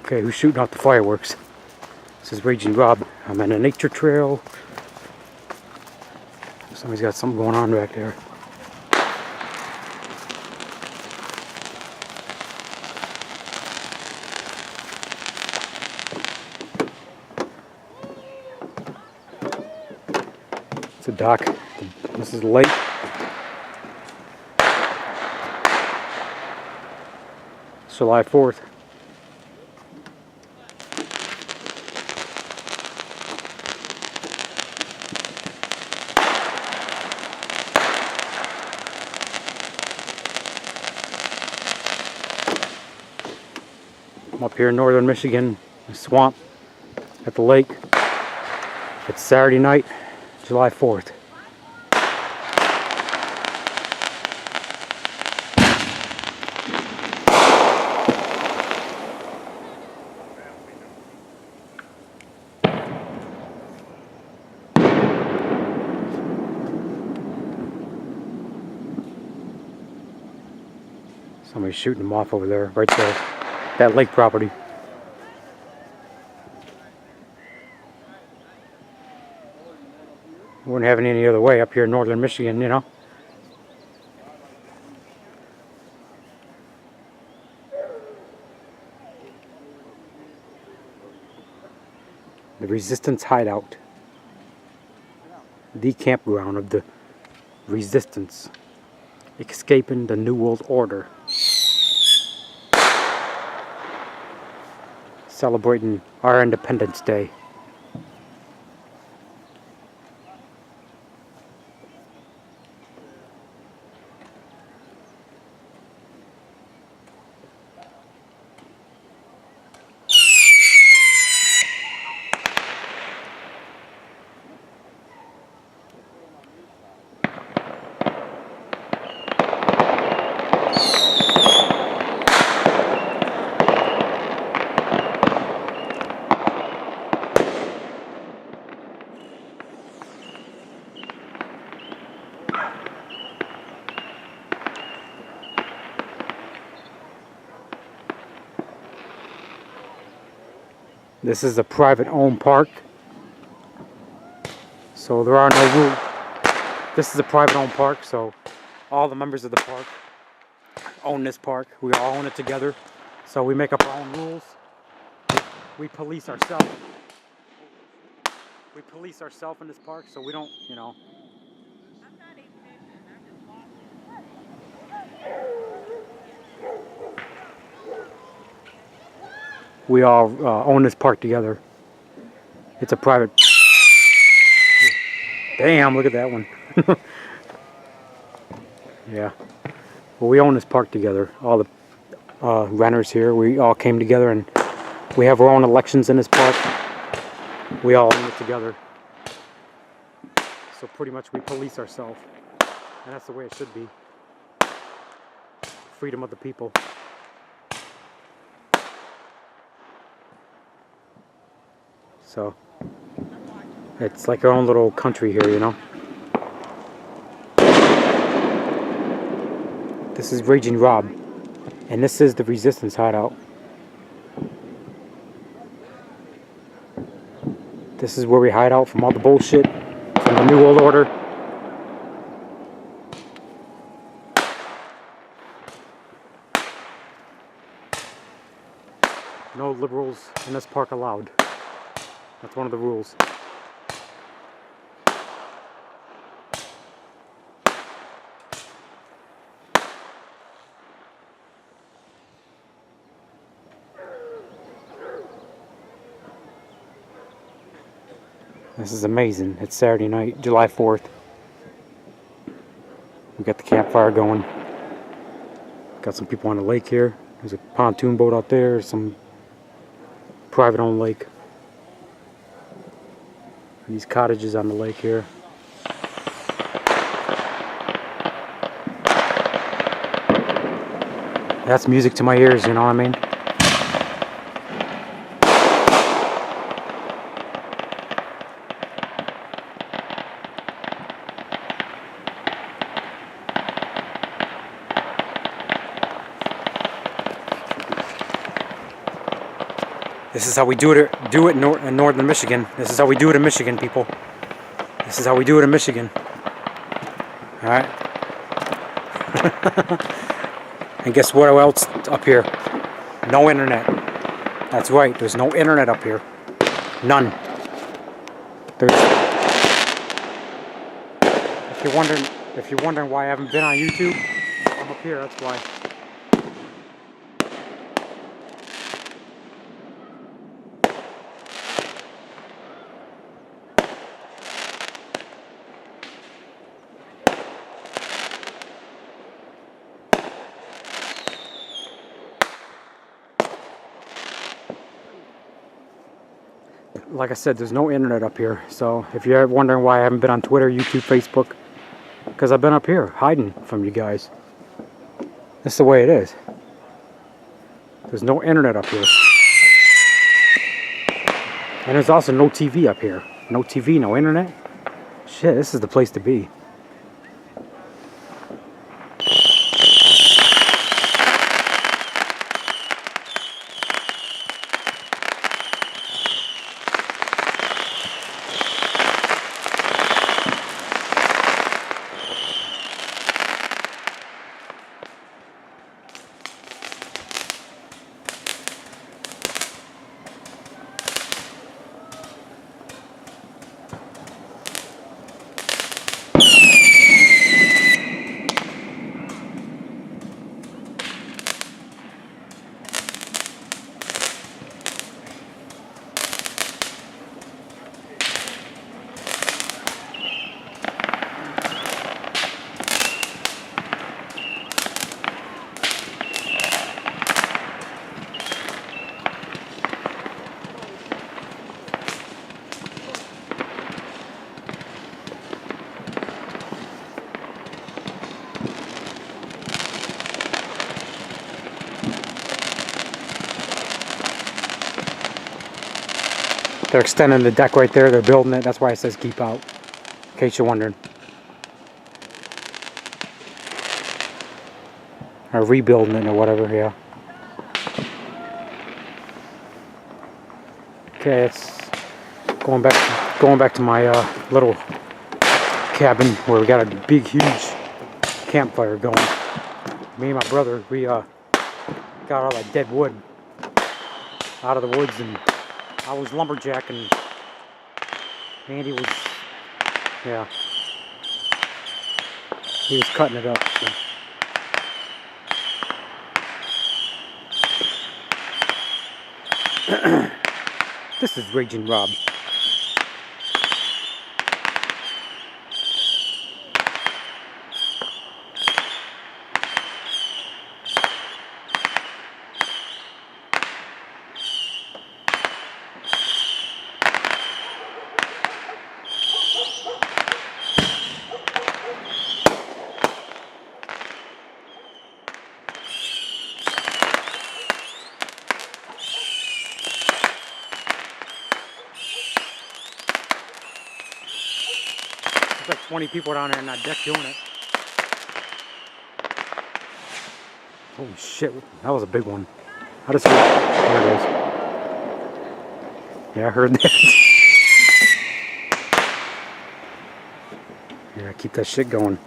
Okay, who's shooting off the fireworks? This is Raging Rob. I'm at a nature trail. Somebody's got something going on back there. It's a dock. This is a lake. It's July 4th. I'm up here in northern Michigan, a swamp at the lake. It's Saturday night, July 4th. Somebody's shooting them off over there, right there. That lake property. Wouldn't have it any other way up here in northern Michigan, you know. The Resistance Hideout. The campground of the Resistance. Escaping the New World Order. Celebrating our Independence Day. This is a private owned park, so there are no rules. This is a private owned park, so all the members of the park own this park. We all own it together, so we make up our own rules. We police ourselves. We police ourselves in this park, so we don't, you know. We all own this park together. It's a private. Damn, look at that one. Yeah. Well, we own this park together. All the renters here, we all came together and we have our own elections in this park. We all own it together. So pretty much we police ourselves. And that's the way it should be. Freedom of the people. So it's like our own little country here, you know. This is Raging Rob, and this is the Resistance Hideout. This is where we hide out from all the bullshit, from the New World Order. No liberals in this park allowed. That's one of the rules. This is amazing. It's Saturday night, July 4th. We got the campfire going. Got some people on the lake here. There's a pontoon boat out there, some private owned lake. And these cottages on the lake here. That's music to my ears, you know what I mean? This is how we do it in northern Michigan. This is how we do it in Michigan, people. This is how we do it in Michigan. Alright? And guess what else up here? No internet. That's right, there's no internet up here. None. If you're wondering why I haven't been on YouTube, I'm up here, that's why. Like I said, there's no internet up here. So if you're wondering why I haven't been on Twitter, YouTube, Facebook, because I've been up here hiding from you guys. That's the way it is. There's no internet up here. And there's also no TV up here. No TV, no internet. Shit, this is the place to be. They're extending the deck right there. They're building it. That's why it says keep out. In case you're wondering. Or rebuilding it or whatever, yeah. Okay, it's going back to my little cabin where we got a big, huge campfire going. Me and my brother, we got all that dead wood out of the woods, and I was lumberjacking. Andy was, yeah, he was cutting it up. So. This is Raging Rob. There's like 20 people down there on that deck doing it. Holy shit, that was a big one. I just heard, there it is. Yeah, I heard that. Yeah, keep that shit going.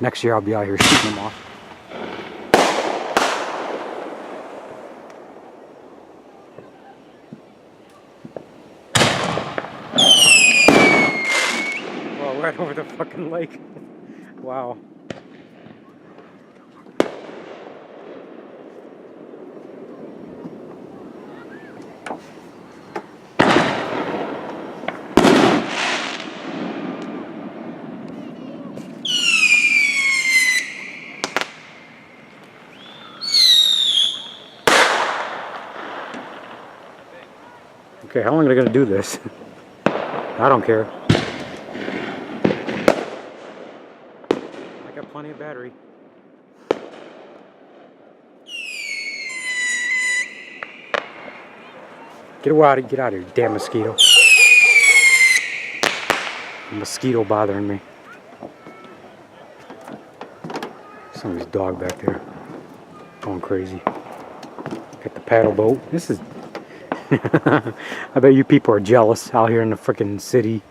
Next year I'll be out here shooting them off. Well, right over the fucking lake. Wow. Okay, how long are they gonna do this? I don't care. I got plenty of battery. Get out of here, damn mosquito. A mosquito bothering me. Somebody's dog back there. Going crazy. Got the paddle boat. This is I bet you people are jealous out here in the freaking city.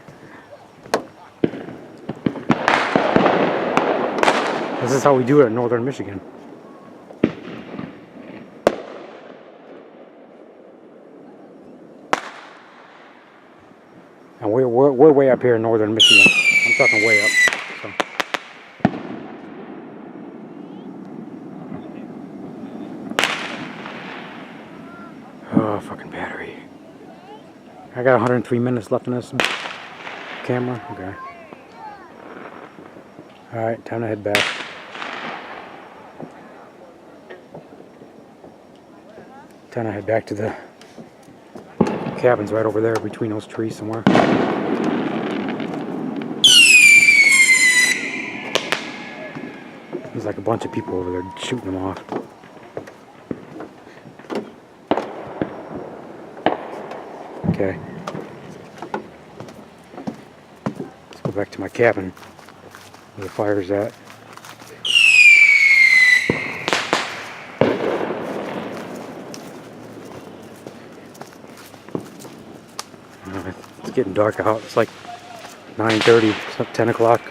This is how we do it in northern Michigan. And we're way up here in northern Michigan. I'm talking way up. So. Oh, fucking battery. I got 103 minutes left in this camera. Okay. Alright, time to head back. Time to head back to the cabin's right over there between those trees somewhere. There's like a bunch of people over there shooting them off. Okay. Let's go back to my cabin where the fire's at. It's getting dark out. It's like 9:30, it's like 10 o'clock.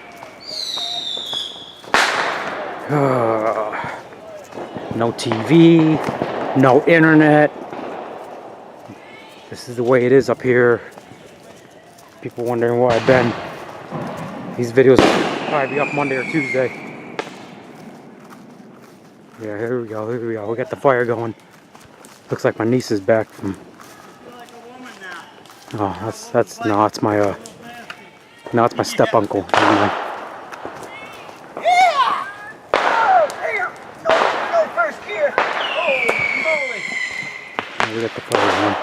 No TV, no internet. This is the way it is up here. People wondering where I've been. These videos will probably be up Monday or Tuesday. Yeah, here we go, here we go. We got the fire going. Looks like my niece is back from... Oh, that's no, it's my no, it's my step uncle. Yeah! Oh, damn! No first gear. Holy moly! We got the fire going.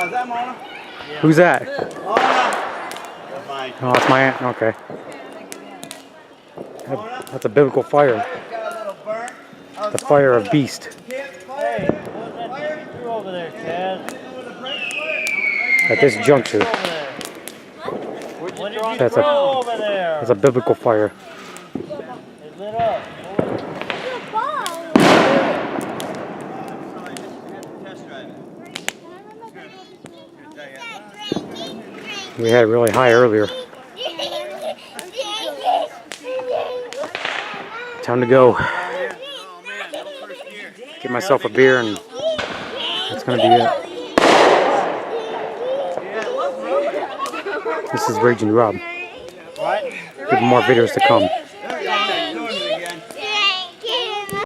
Is that Mona? Yeah. Who's that? Mona. Oh, that's my aunt. Okay. That's a biblical fire. The fire of beast. Hey, what's that through over there, Chad? At this juncture, What did you that's throw over there? a biblical fire. It lit up. We had it really high earlier. Time to go. Get myself a beer and that's gonna be it. This is Raging Rob. Give more videos to come.